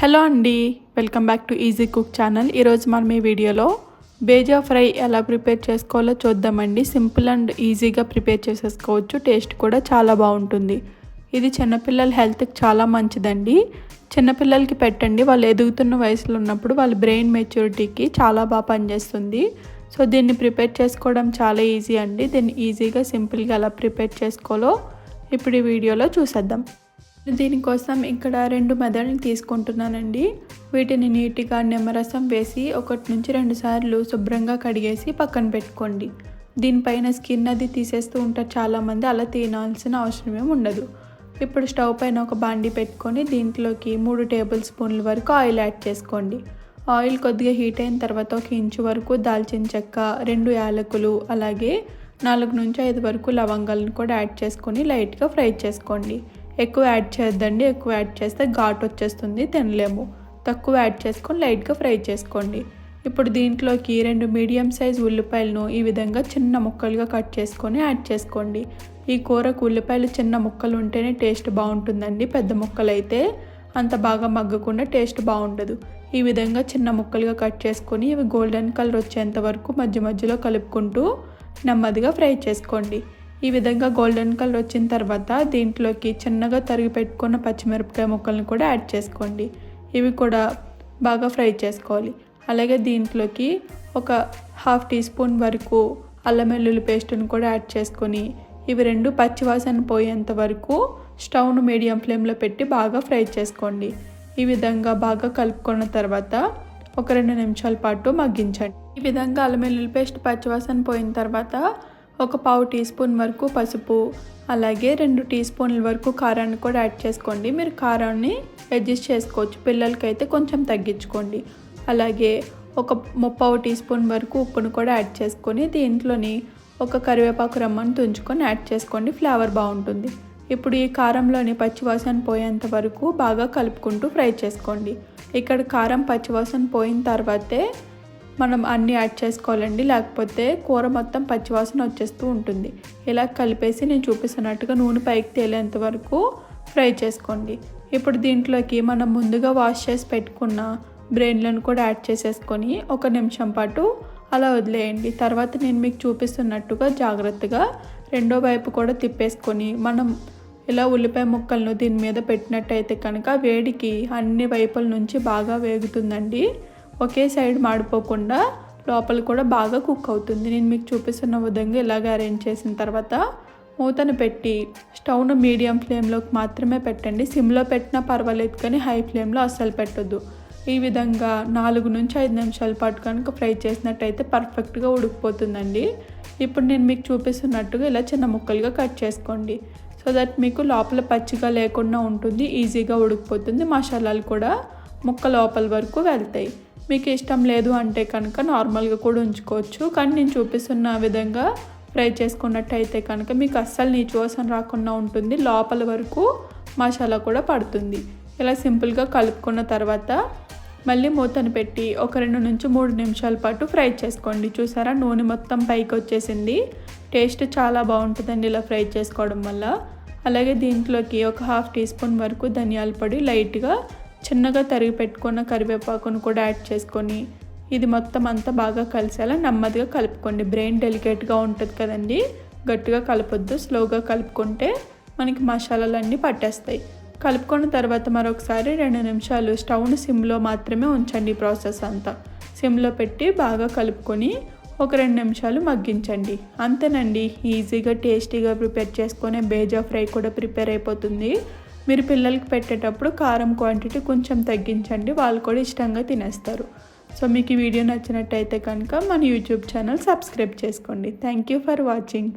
Hello అండి, welcome back to easy cook channel. ఈరోజు మనం ఈ వీడియోలో బేజా ఫ్రై ఎలా ప్రిపేర్ చేసుకోవాలో చూద్దామండి. సింపుల్ అండ్ ఈజీగా ప్రిపేర్ చేసేసుకోవచ్చు. టేస్ట్ కూడా చాలా బాగుంటుంది. ఇది చిన్నపిల్లల హెల్త్కి చాలా మంచిదండి. చిన్నపిల్లలకి పెట్టండి, వాళ్ళు ఎదుగుతున్న వయసులో ఉన్నప్పుడు వాళ్ళ బ్రెయిన్ మెచ్యూరిటీకి చాలా బాగా పనిచేస్తుంది. సో దీన్ని ప్రిపేర్ చేసుకోవడం చాలా ఈజీ అండి. దీన్ని ఈజీగా సింపుల్గా ఎలా ప్రిపేర్ చేసుకోవాలో ఇప్పుడు ఈ వీడియోలో చూసేద్దాం. దీనికోసం ఇక్కడ 2 మెదడుని తీసుకుంటున్నానండి. వీటిని నీట్గా నిమ్మరసం వేసి 1 నుంచి 2 సార్లు శుభ్రంగా కడిగేసి పక్కన పెట్టుకోండి. దీనిపైన స్కిన్ అది తీసేస్తూ ఉంటారు చాలామంది, అలా తినాల్సిన అవసరమే ఉండదు. ఇప్పుడు స్టవ్ పైన ఒక బాండి పెట్టుకొని దీంట్లోకి 3 టేబుల్ స్పూన్ల వరకు ఆయిల్ యాడ్ చేసుకోండి. ఆయిల్ కొద్దిగా హీట్ అయిన తర్వాత 1 ఇంచు వరకు దాల్చిన చెక్క, 2 యాలకులు, అలాగే 4 నుంచి 5 వరకు లవంగాలను కూడా యాడ్ చేసుకొని లైట్గా ఫ్రై చేసుకోండి. ఎక్కువ యాడ్ చేయొద్దండి, ఎక్కువ యాడ్ చేస్తే ఘాటు వచ్చేస్తుంది, తినలేము. తక్కువ యాడ్ చేసుకొని లైట్గా ఫ్రై చేసుకోండి. ఇప్పుడు దీంట్లోకి 2 మీడియం సైజ్ ఉల్లిపాయలను ఈ విధంగా చిన్న ముక్కలుగా కట్ చేసుకొని యాడ్ చేసుకోండి. ఈ కూరకు ఉల్లిపాయలు చిన్న ముక్కలు ఉంటేనే టేస్ట్ బాగుంటుందండి. పెద్ద ముక్కలు అయితే అంత బాగా మగ్గకుండా టేస్ట్ బాగుండదు. ఈ విధంగా చిన్న ముక్కలుగా కట్ చేసుకొని ఇవి గోల్డెన్ కలర్ వచ్చేంత వరకు మధ్య మధ్యలో కలుపుకుంటూ నెమ్మదిగా ఫ్రై చేసుకోండి. ఈ విధంగా గోల్డెన్ కలర్ వచ్చిన తర్వాత దీంట్లోకి చిన్నగా తరిగి పెట్టుకున్న పచ్చిమిరపకాయ ముక్కలను కూడా యాడ్ చేసుకోండి. ఇవి కూడా బాగా ఫ్రై చేసుకోవాలి. అలాగే దీంట్లోకి ఒక 1/2 టీ స్పూన్ వరకు అల్లం వెల్లుల్లి పేస్ట్ని కూడా యాడ్ చేసుకొని ఇవి 2 పచ్చివాసన పోయేంత వరకు స్టవ్ను మీడియం ఫ్లేమ్లో పెట్టి బాగా ఫ్రై చేసుకోండి. ఈ విధంగా బాగా కలుపుకున్న తర్వాత ఒక 2 నిమిషాల పాటు మగ్గించండి. ఈ విధంగా అల్లం వెల్లుల్లి పేస్ట్ పచ్చివాసన పోయిన తర్వాత ఒక 1/4 టీ స్పూన్ వరకు పసుపు, అలాగే 2 టీ స్పూన్ల వరకు కారాన్ని కూడా యాడ్ చేసుకోండి. మీరు కారాన్ని అడ్జస్ట్ చేసుకోవచ్చు, పిల్లలకైతే కొంచెం తగ్గించుకోండి. అలాగే ఒక 3/4 టీ స్పూన్ వరకు ఉప్పును కూడా యాడ్ చేసుకొని దీంట్లోని ఒక కరివేపాకు రెమ్మను తుంచుకొని యాడ్ చేసుకోండి, ఫ్లేవర్ బాగుంటుంది. ఇప్పుడు ఈ కారంలోని పచ్చివాసన పోయేంత వరకు బాగా కలుపుకుంటూ ఫ్రై చేసుకోండి. ఇక్కడ కారం పచ్చివాసన పోయిన తర్వాతే మనం అన్నీ యాడ్ చేసుకోవాలండి, లేకపోతే కూర మొత్తం పచ్చివాసన వచ్చేస్తూ ఉంటుంది. ఇలా కలిపేసి నేను చూపిస్తున్నట్టుగా నూనె పైకి తేలేంత వరకు ఫ్రై చేసుకోండి. ఇప్పుడు దీంట్లోకి మనం ముందుగా వాష్ చేసి పెట్టుకున్న బ్రెయిన్లను కూడా యాడ్ చేసేసుకొని 1 నిమిషం పాటు అలా వదిలేయండి. తర్వాత నేను మీకు చూపిస్తున్నట్టుగా జాగ్రత్తగా రెండో వైపు కూడా తిప్పేసుకొని మనం ఇలా ఉల్లిపాయ ముక్కలను దీని మీద పెట్టినట్టయితే కనుక వేడికి అన్ని వైపుల నుంచి బాగా వేగుతుందండి. ఒకే సైడ్ మాడిపోకుండా లోపల కూడా బాగా కుక్ అవుతుంది. నేను మీకు చూపిస్తున్న విధంగా ఇలాగ అరేంజ్ చేసిన తర్వాత మూతను పెట్టి స్టవ్ను మీడియం ఫ్లేమ్లోకి మాత్రమే పెట్టండి. సిమ్లో పెట్టినా పర్వాలేదు, కానీ హై ఫ్లేమ్లో అస్సలు పెట్టొద్దు. ఈ విధంగా 4 నుంచి 5 నిమిషాల పాటు కనుక ఫ్రై చేసినట్టయితే పర్ఫెక్ట్గా ఉడికిపోతుందండి. ఇప్పుడు నేను మీకు చూపిస్తున్నట్టుగా ఇలా చిన్న ముక్కలుగా కట్ చేసుకోండి. సో దట్ మీకు లోపల పచ్చిగా లేకుండా ఉంటుంది, ఈజీగా ఉడికిపోతుంది. మసాలాలు కూడా ముక్క లోపల వరకు వెళ్తాయి. మీకు ఇష్టం లేదు అంటే కనుక నార్మల్గా కూడా ఉంచుకోవచ్చు, కానీ నేను చూపిస్తున్న విధంగా ఫ్రై చేసుకున్నట్టయితే కనుక మీకు అస్సలు నీచు వాసన రాకుండా ఉంటుంది, లోపల వరకు మసాలా కూడా పడుతుంది. ఇలా సింపుల్గా కలుపుకున్న తర్వాత మళ్ళీ మూతను పెట్టి ఒక 2 నుంచి 3 నిమిషాల పాటు ఫ్రై చేసుకోండి. చూసారా, నూనె మొత్తం పైకి వచ్చేసింది. టేస్ట్ చాలా బాగుంటుందండి ఇలా ఫ్రై చేసుకోవడం వల్ల. అలాగే దీంట్లోకి ఒక 1/2 టీ స్పూన్ వరకు ధనియాల పొడి, లైట్గా చిన్నగా తరిగి పెట్టుకున్న కరివేపాకును కూడా యాడ్ చేసుకొని ఇది మొత్తం అంతా బాగా కలిసేలా నెమ్మదిగా కలుపుకోండి. బ్రెయిన్ డెలికేట్గా ఉంటుంది కదండి, గట్టిగా కలపొద్దు, స్లోగా కలుపుకుంటే మనకి మసాలాలన్నీ పట్టేస్తాయి. కలుపుకున్న తర్వాత మరొకసారి 2 నిమిషాలు స్టవ్ను సిమ్లో మాత్రమే ఉంచండి. ఈ ప్రాసెస్ అంతా సిమ్లో పెట్టి బాగా కలుపుకొని ఒక 2 నిమిషాలు మగ్గించండి. అంతేనండి, ఈజీగా టేస్టీగా ప్రిపేర్ చేసుకునే బేజా ఫ్రై కూడా ప్రిపేర్ అయిపోతుంది. మీరు పిల్లలకి పెట్టేటప్పుడు కారం క్వాంటిటీ కొంచెం తగ్గించండి, వాళ్ళు కూడా ఇష్టంగా తినేస్తారు. సో మీకు ఈ వీడియో నచ్చినట్టయితే కనుక మన యూట్యూబ్ ఛానల్ సబ్స్క్రైబ్ చేసుకోండి. Thank you for watching.